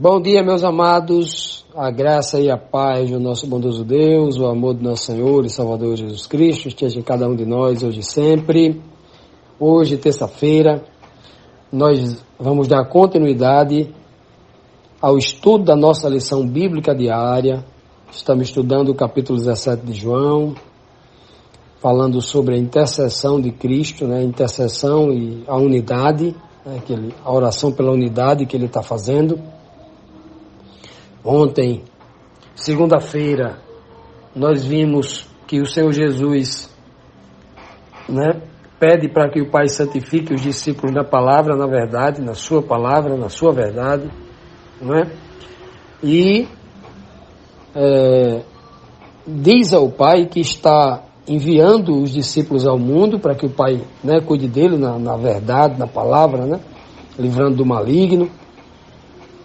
Bom dia, meus amados, a graça e a paz do nosso bondoso Deus, o amor do nosso Senhor e Salvador Jesus Cristo esteja em cada um de nós hoje e sempre. Hoje, terça-feira, nós vamos dar continuidade ao estudo da nossa lição bíblica diária. Estamos estudando o capítulo 17 de João, falando sobre a intercessão de Cristo, a intercessão e a unidade, a oração pela unidade que ele está fazendo. Ontem, segunda-feira, nós vimos que o Senhor Jesus pede para que o Pai santifique os discípulos na palavra, na verdade, na sua palavra, na sua verdade, E diz ao Pai que está enviando os discípulos ao mundo para que o Pai cuide dele na verdade, na palavra, livrando do maligno.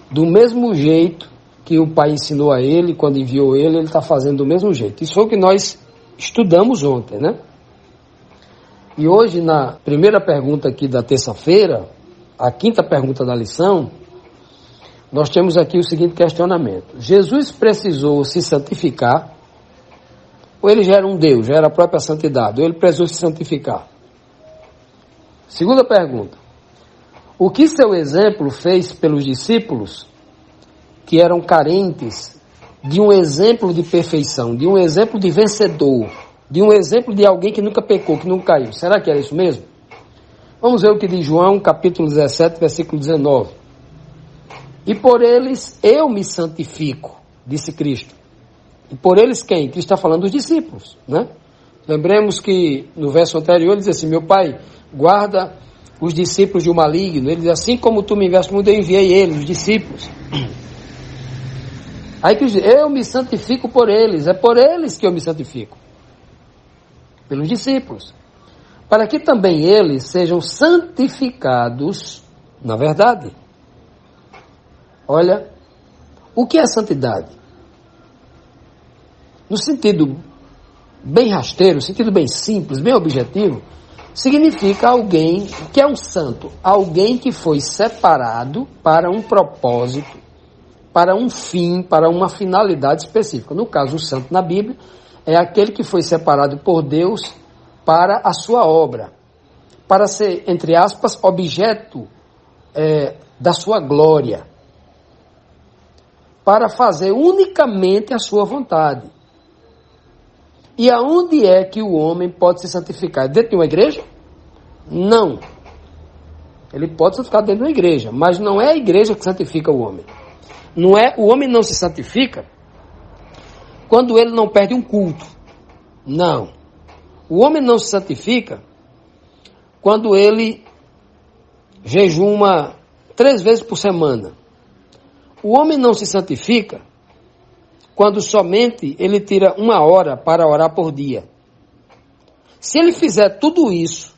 Do mesmo jeito que o Pai ensinou a ele, quando enviou ele está fazendo do mesmo jeito. Isso foi o que nós estudamos ontem, E hoje, na primeira pergunta aqui da terça-feira, a quinta pergunta da lição, nós temos aqui o seguinte questionamento: Jesus precisou se santificar, ou ele já era um Deus, já era a própria santidade, ou ele precisou se santificar? Segunda pergunta: o que seu exemplo fez pelos discípulos que eram carentes de um exemplo de perfeição, de um exemplo de vencedor, de um exemplo de alguém que nunca pecou, que nunca caiu? Será que era isso mesmo? Vamos ver o que diz João, capítulo 17, versículo 19. E por eles eu me santifico, disse Cristo. E por eles quem? Cristo está falando dos discípulos, Lembremos que no verso anterior ele diz assim: meu Pai, guarda os discípulos do maligno. Ele diz: assim como tu me enviaste muito, eu enviei eles, os discípulos. Aí Cristo diz: eu me santifico por eles, é por eles que eu me santifico, pelos discípulos, para que também eles sejam santificados na verdade. Olha, o que é santidade? No sentido bem rasteiro, no sentido bem simples, bem objetivo, significa alguém que é um santo, alguém que foi separado para um propósito, para um fim, para uma finalidade específica. No caso, o santo na Bíblia é aquele que foi separado por Deus para a sua obra, para ser, entre aspas, objeto da sua glória, para fazer unicamente a sua vontade. E aonde é que o homem pode se santificar? Dentro de uma igreja? Não. Ele pode santificar dentro de uma igreja, mas não é a igreja que santifica o homem. O homem não se santifica quando ele não perde um culto. Não. O homem não se santifica quando ele jejuma 3 vezes por semana. O homem não se santifica quando somente ele tira 1 hora para orar por dia. Se ele fizer tudo isso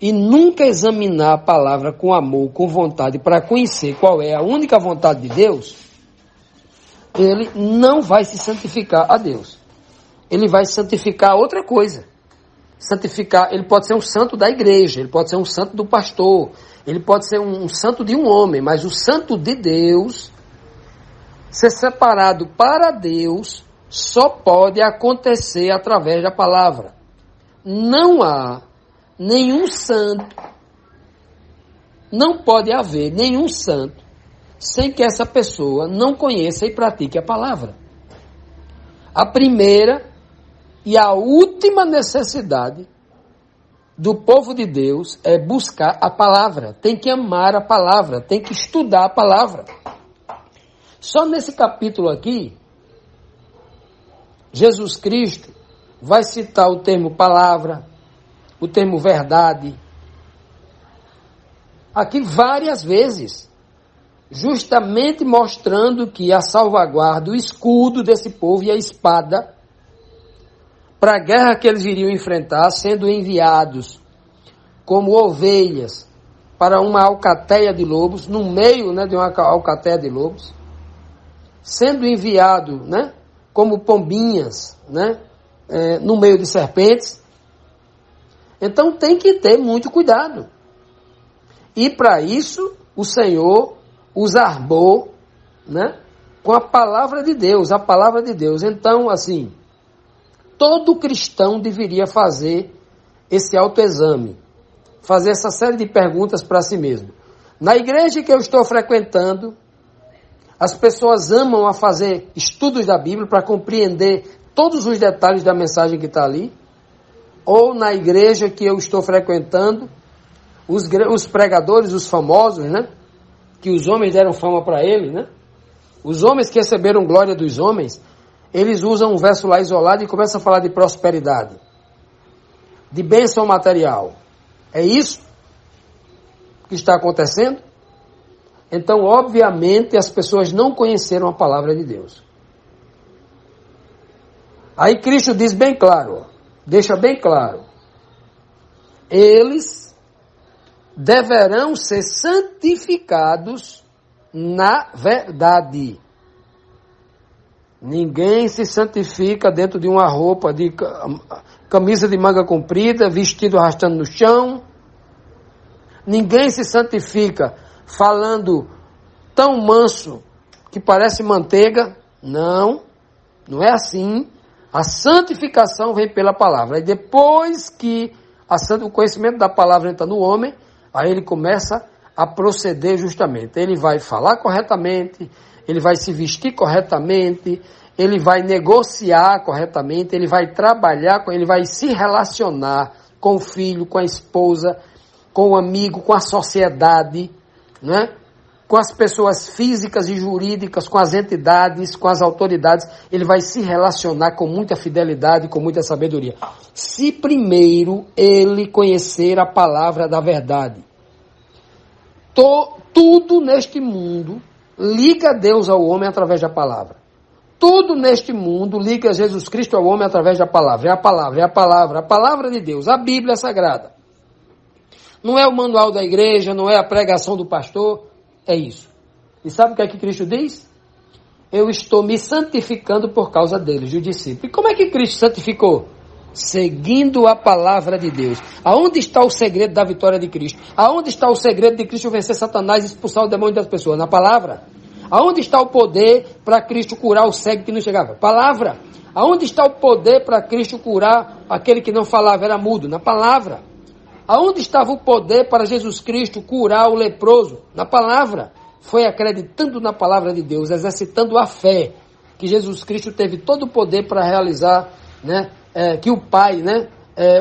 e nunca examinar a palavra com amor, com vontade, para conhecer qual é a única vontade de Deus, ele não vai se santificar a Deus. Ele vai santificar outra coisa. Santificar, ele pode ser um santo da igreja, ele pode ser um santo do pastor, ele pode ser um santo de um homem, mas o santo de Deus, ser separado para Deus, só pode acontecer através da palavra. Não há nenhum santo, não pode haver nenhum santo sem que essa pessoa não conheça e pratique a palavra. A primeira e a última necessidade do povo de Deus é buscar a palavra. Tem que amar a palavra, tem que estudar a palavra. Só nesse capítulo aqui, Jesus Cristo vai citar o termo palavra, o termo verdade, aqui várias vezes, justamente mostrando que a salvaguarda, o escudo desse povo e a espada, para a guerra que eles iriam enfrentar, sendo enviados como ovelhas para uma alcateia de lobos, no meio de uma alcateia de lobos, sendo enviado como pombinhas no meio de serpentes. Então tem que ter muito cuidado. E para isso o Senhor os armou, né? Com a palavra de Deus, a palavra de Deus. Então, assim, todo cristão deveria fazer esse autoexame, fazer essa série de perguntas para si mesmo. Na igreja que eu estou frequentando, as pessoas amam a fazer estudos da Bíblia para compreender todos os detalhes da mensagem que está ali. Ou na igreja que eu estou frequentando, os pregadores, os famosos, né? Que os homens deram fama para ele, né? Os homens que receberam glória dos homens, eles usam um verso lá isolado e começam a falar de prosperidade, de bênção material. É isso que está acontecendo? Então, obviamente, as pessoas não conheceram a palavra de Deus. Aí Cristo diz bem claro, deixa bem claro, eles deverão ser santificados na verdade. Ninguém se santifica dentro de uma roupa de camisa de manga comprida, vestido arrastando no chão. Ninguém se santifica falando tão manso que parece manteiga. Não, não é assim. A santificação vem pela palavra. E depois que o conhecimento da palavra entra no homem, aí ele começa a proceder justamente. Ele vai falar corretamente, ele vai se vestir corretamente, ele vai negociar corretamente, ele vai trabalhar, ele vai se relacionar com o filho, com a esposa, com o amigo, com a sociedade, né? Com as pessoas físicas e jurídicas, com as entidades, com as autoridades. Ele vai se relacionar com muita fidelidade, com muita sabedoria. Se primeiro ele conhecer a palavra da verdade. Tudo neste mundo liga Deus ao homem através da palavra. Tudo neste mundo liga Jesus Cristo ao homem através da palavra. É a palavra, é a palavra de Deus, a Bíblia Sagrada. Não é o manual da igreja, não é a pregação do pastor, é isso. E sabe o que é que Cristo diz? Eu estou me santificando por causa deles, o discípulo. E como é que Cristo santificou? Seguindo a palavra de Deus. Aonde está o segredo da vitória de Cristo? Aonde está o segredo de Cristo vencer Satanás e expulsar o demônio das pessoas? Na palavra. Aonde está o poder para Cristo curar o cego que não chegava? Palavra. Aonde está o poder para Cristo curar aquele que não falava, era mudo? Na palavra. Aonde estava o poder para Jesus Cristo curar o leproso? Na palavra. Foi acreditando na palavra de Deus, exercitando a fé, que Jesus Cristo teve todo o poder para realizar, né? Que o Pai, né?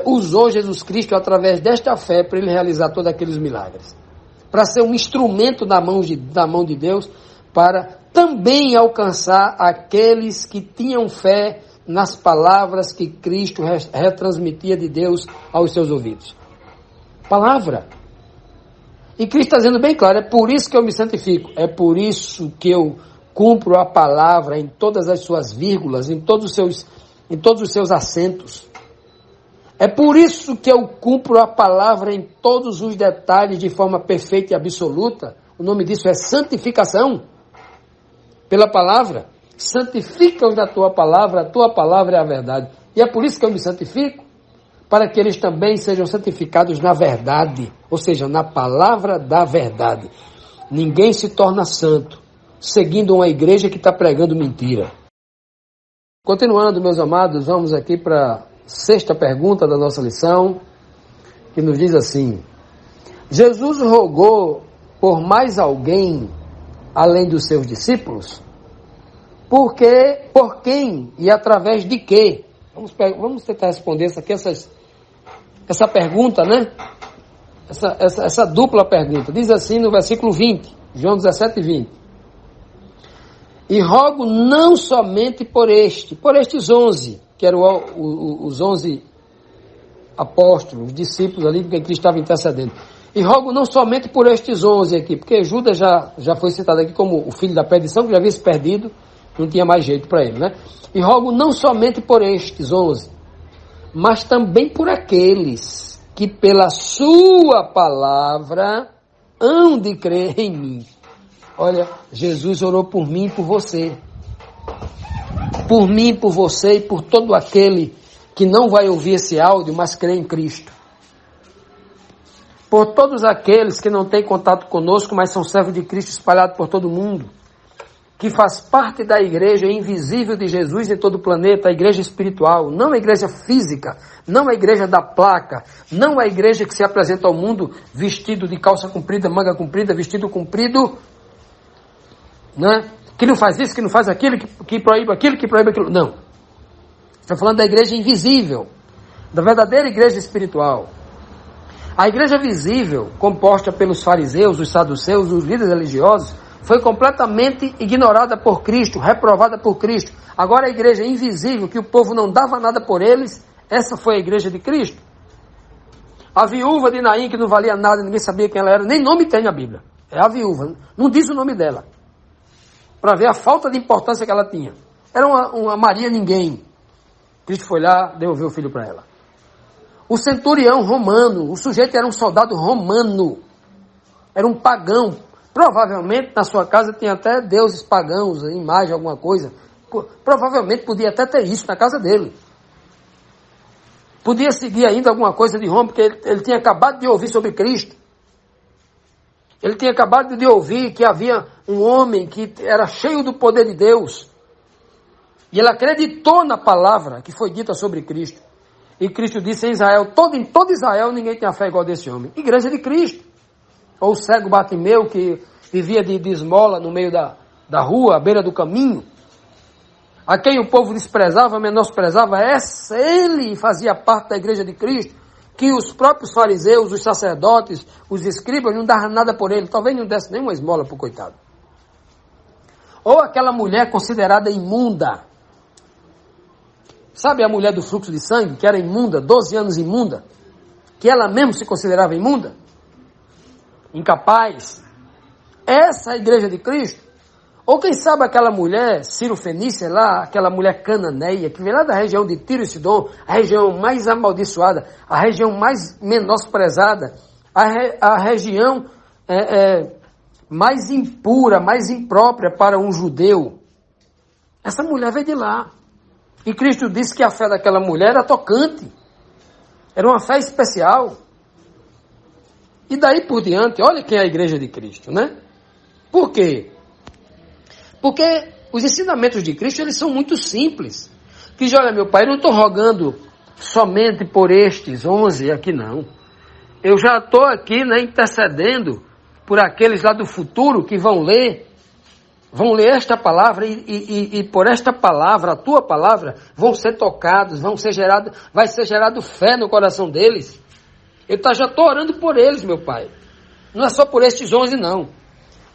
Usou Jesus Cristo através desta fé para ele realizar todos aqueles milagres. Para ser um instrumento na mão de Deus, para também alcançar aqueles que tinham fé nas palavras que Cristo retransmitia de Deus aos seus ouvidos. Palavra. E Cristo está dizendo bem claro, é por isso que eu me santifico, é por isso que eu cumpro a palavra em todas as suas vírgulas, em todos os seus acentos. É por isso que eu cumpro a palavra em todos os detalhes de forma perfeita e absoluta. O nome disso é santificação. Pela palavra, santifica-os da tua palavra, a tua palavra é a verdade. E é por isso que eu me santifico, para que eles também sejam santificados na verdade, ou seja, na palavra da verdade. Ninguém se torna santo seguindo uma igreja que está pregando mentira. Continuando, meus amados, vamos aqui para a sexta pergunta da nossa lição, que nos diz assim: Jesus rogou por mais alguém além dos seus discípulos? Por quem e através de quê? Vamos tentar responder essa pergunta, né? Essa dupla pergunta. Diz assim no versículo 20, João 17, 20. E rogo não somente por estes 11, que eram os 11 apóstolos, os discípulos ali, porque Cristo estava intercedendo. E rogo não somente por estes 11 aqui, porque Judas já foi citado aqui como o filho da perdição, que já havia se perdido, não tinha mais jeito para ele, né? E rogo não somente por estes 11, mas também por aqueles que pela sua palavra hão de crer em mim. Olha, Jesus orou por mim e por você. Por mim, por você e por todo aquele que não vai ouvir esse áudio, mas crê em Cristo. Por todos aqueles que não têm contato conosco, mas são servos de Cristo espalhados por todo o mundo. que faz parte da igreja invisível de Jesus em todo o planeta, a igreja espiritual, não a igreja física, não a igreja da placa, não a igreja que se apresenta ao mundo vestido de calça comprida, manga comprida, vestido comprido, né? Que não faz isso, que não faz aquilo, que proíbe aquilo, que proíbe aquilo. Não. Estou falando da igreja invisível, da verdadeira igreja espiritual. A igreja visível, composta pelos fariseus, os saduceus, os líderes religiosos, foi completamente ignorada por Cristo, reprovada por Cristo. Agora a igreja invisível, que o povo não dava nada por eles, essa foi a igreja de Cristo. A viúva de Naim, que não valia nada, ninguém sabia quem ela era, nem nome tem na Bíblia. É a viúva, não diz o nome dela. Para ver a falta de importância que ela tinha. Era uma Maria ninguém. Cristo foi lá, devolveu o filho para ela. O centurião romano, o sujeito era um soldado romano. Era um pagão. Provavelmente na sua casa tinha até deuses pagãos, imagem, alguma coisa. Provavelmente podia até ter isso na casa dele. Podia seguir ainda alguma coisa de Roma, porque ele tinha acabado de ouvir sobre Cristo. Ele tinha acabado de ouvir que havia um homem que era cheio do poder de Deus. E ele acreditou na palavra que foi dita sobre Cristo. E Cristo disse em Israel, em todo Israel ninguém tinha fé igual desse homem. Igreja de Cristo. Ou o cego Bartimeu, que vivia de esmola no meio da rua, à beira do caminho. A quem o povo desprezava, menosprezava, ele fazia parte da igreja de Cristo, que os próprios fariseus, os sacerdotes, os escribas não davam nada por ele, talvez não desse nenhuma esmola para o coitado. Ou aquela mulher considerada imunda. Sabe a mulher do fluxo de sangue, que era imunda, 12 anos imunda, que ela mesmo se considerava imunda? Incapaz. Essa é a igreja de Cristo. Ou quem sabe aquela mulher, Ciro Fenícia lá, aquela mulher cananeia, que vem lá da região de Tiro e Sidom, a região mais amaldiçoada, a região mais menosprezada, a região mais impura, mais imprópria para um judeu. Essa mulher veio de lá. E Cristo disse que a fé daquela mulher era tocante. Era uma fé especial. E daí por diante, olha quem é a igreja de Cristo, né? Por quê? Porque os ensinamentos de Cristo, eles são muito simples. Que diz, olha meu pai, eu não estou rogando somente por estes 11 aqui não. Eu já estou aqui, né, intercedendo por aqueles lá do futuro que vão ler esta palavra e por esta palavra, a tua palavra, vão ser tocados, vai ser gerado fé no coração deles. Eu já estou orando por eles, meu pai. Não é só por estes 11 não.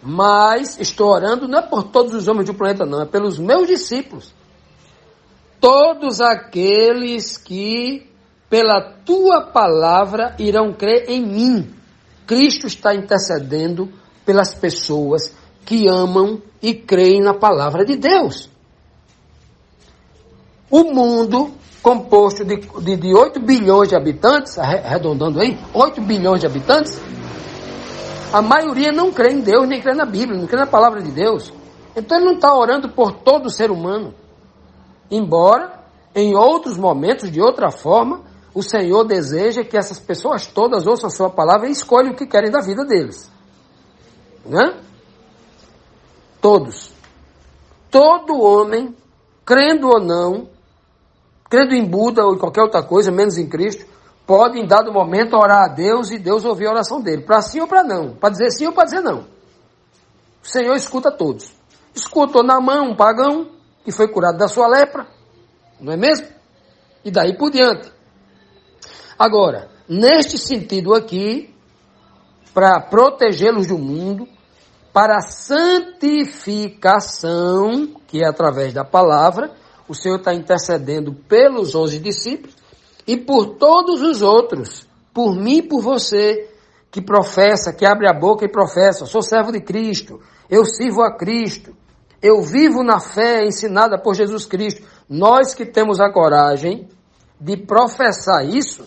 Mas estou orando não é por todos os homens do planeta não, é pelos meus discípulos. Todos aqueles que pela tua palavra irão crer em mim. Cristo está intercedendo pelas pessoas que amam e creem na palavra de Deus. O mundo, composto de 8 bilhões de habitantes, arredondando aí, 8 bilhões de habitantes, a maioria não crê em Deus, nem crê na Bíblia, não crê na palavra de Deus. Então ele não está orando por todo ser humano. Embora, em outros momentos, de outra forma, o Senhor deseja que essas pessoas todas ouçam a sua palavra e escolham o que querem da vida deles. Né? Todos. Todo homem, crendo ou não, crendo em Buda ou em qualquer outra coisa, menos em Cristo, pode em dado momento orar a Deus e Deus ouvir a oração dele. Para sim ou para não. Para dizer sim ou para dizer não. O Senhor escuta todos. Escutou Naamã, um pagão, que foi curado da sua lepra. Não é mesmo? E daí por diante. Agora, neste sentido aqui, para protegê-los do mundo, para a santificação, que é através da palavra, o Senhor está intercedendo pelos 11 discípulos e por todos os outros, por mim e por você, que professa, que abre a boca e professa, sou servo de Cristo, eu sirvo a Cristo, eu vivo na fé ensinada por Jesus Cristo. Nós que temos a coragem de professar isso,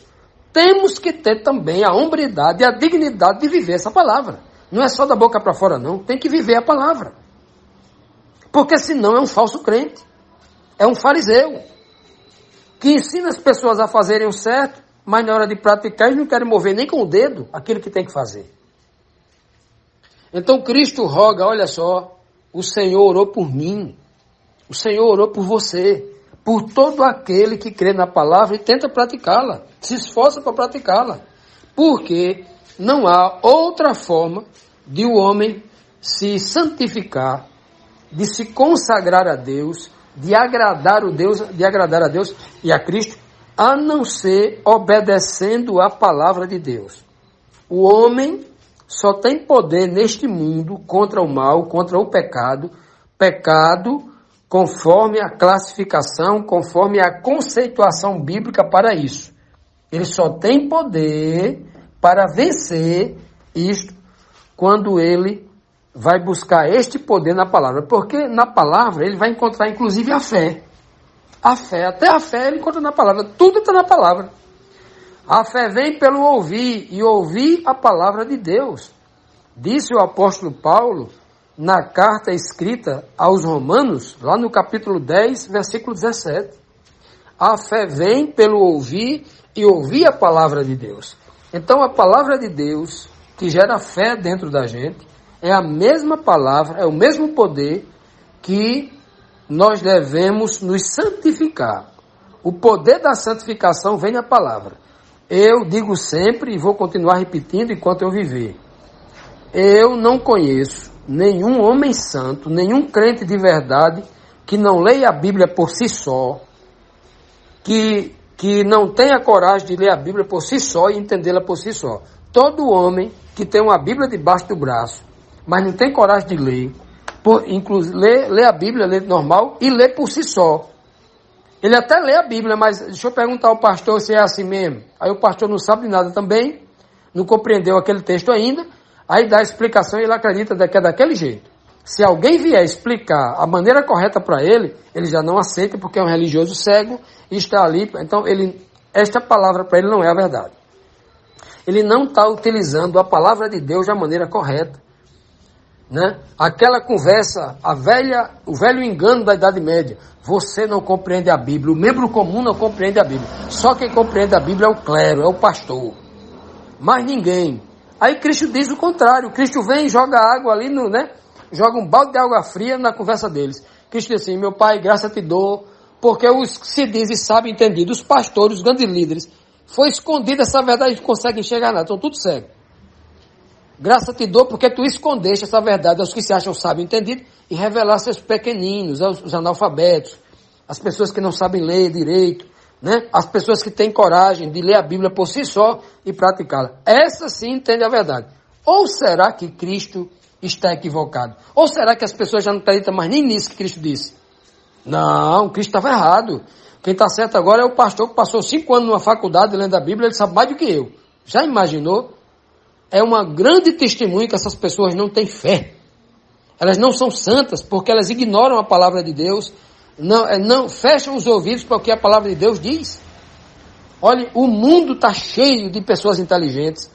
temos que ter também a hombridade e a dignidade de viver essa palavra. Não é só da boca para fora não, tem que viver a palavra. Porque senão é um falso crente, é um fariseu, que ensina as pessoas a fazerem o certo, mas na hora de praticar eles não querem mover nem com o dedo aquilo que tem que fazer. Então Cristo roga, olha só, O Senhor orou por mim. O Senhor orou por você. Por todo aquele que crê na palavra e tenta praticá-la. Se esforça para praticá-la. Porque não há outra forma de o homem se santificar, de se consagrar a Deus, de agradar a Deus e a Cristo, a não ser obedecendo a palavra de Deus. O homem só tem poder neste mundo contra o mal, contra o pecado, conforme a classificação, conforme a conceituação bíblica para isso. Ele só tem poder para vencer isto quando ele vai buscar este poder na palavra. Porque na palavra ele vai encontrar inclusive a fé. Até a fé ele encontra na palavra. Tudo está na palavra. A fé vem pelo ouvir, e ouvir a palavra de Deus. Disse o apóstolo Paulo na carta escrita aos Romanos, lá no capítulo 10, versículo 17. A fé vem pelo ouvir e ouvir a palavra de Deus. Então a palavra de Deus, que gera fé dentro da gente, é a mesma palavra, é o mesmo poder que nós devemos nos santificar. O poder da santificação vem na palavra. Eu digo sempre e vou continuar repetindo enquanto eu viver. Eu não conheço nenhum homem santo, nenhum crente de verdade que não leia a Bíblia por si só, que não tenha coragem de ler a Bíblia por si só e entendê-la por si só. Todo homem que tem uma Bíblia debaixo do braço, mas não tem coragem de ler, inclusive lê a Bíblia, lê normal e lê por si só. Ele até lê a Bíblia, mas deixa eu perguntar ao pastor se é assim mesmo. Aí o pastor não sabe de nada também, não compreendeu aquele texto ainda, aí dá a explicação e ele acredita que é daquele jeito. Se alguém vier explicar a maneira correta para ele, ele já não aceita porque é um religioso cego e está ali. Então, esta palavra para ele não é a verdade. Ele não está utilizando a palavra de Deus da maneira correta. Né? Aquela conversa, o velho engano da Idade Média. Você não compreende a Bíblia, o membro comum não compreende a Bíblia. Só quem compreende a Bíblia é o clero, é o pastor. Mais ninguém. Aí Cristo diz o contrário. Cristo vem e joga água ali, joga um balde de água fria na conversa deles. Cristo diz assim: meu Pai, graça te dou, porque os que se dizem sabem entendido, os pastores, os grandes líderes, foi escondida essa verdade, não conseguem enxergar nada, estão tudo cegos. Graça te dou porque tu escondeste essa verdade aos que se acham sábios e entendidos e revelaste aos pequeninos, aos analfabetos, as pessoas que não sabem ler direito, né? As pessoas que têm coragem de ler a Bíblia por si só e praticá-la. Essa sim entende a verdade. Ou será que Cristo está equivocado? Ou será que as pessoas já não acreditam mais nem nisso que Cristo disse? Não, Cristo estava errado. Quem está certo agora é o pastor que passou 5 anos numa faculdade lendo a Bíblia, ele sabe mais do que eu. Já imaginou? É uma grande testemunho que essas pessoas não têm fé. Elas não são santas porque elas ignoram a palavra de Deus, não fecham os ouvidos para o que a palavra de Deus diz. Olha, o mundo está cheio de pessoas inteligentes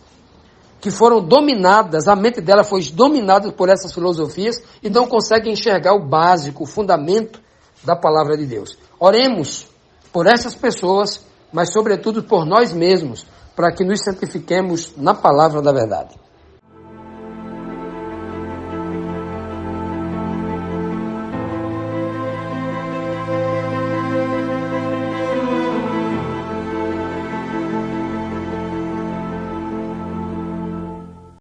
que foram dominadas, a mente dela foi dominada por essas filosofias e não conseguem enxergar o básico, o fundamento da palavra de Deus. Oremos por essas pessoas, mas sobretudo por nós mesmos, para que nos santifiquemos na palavra da verdade.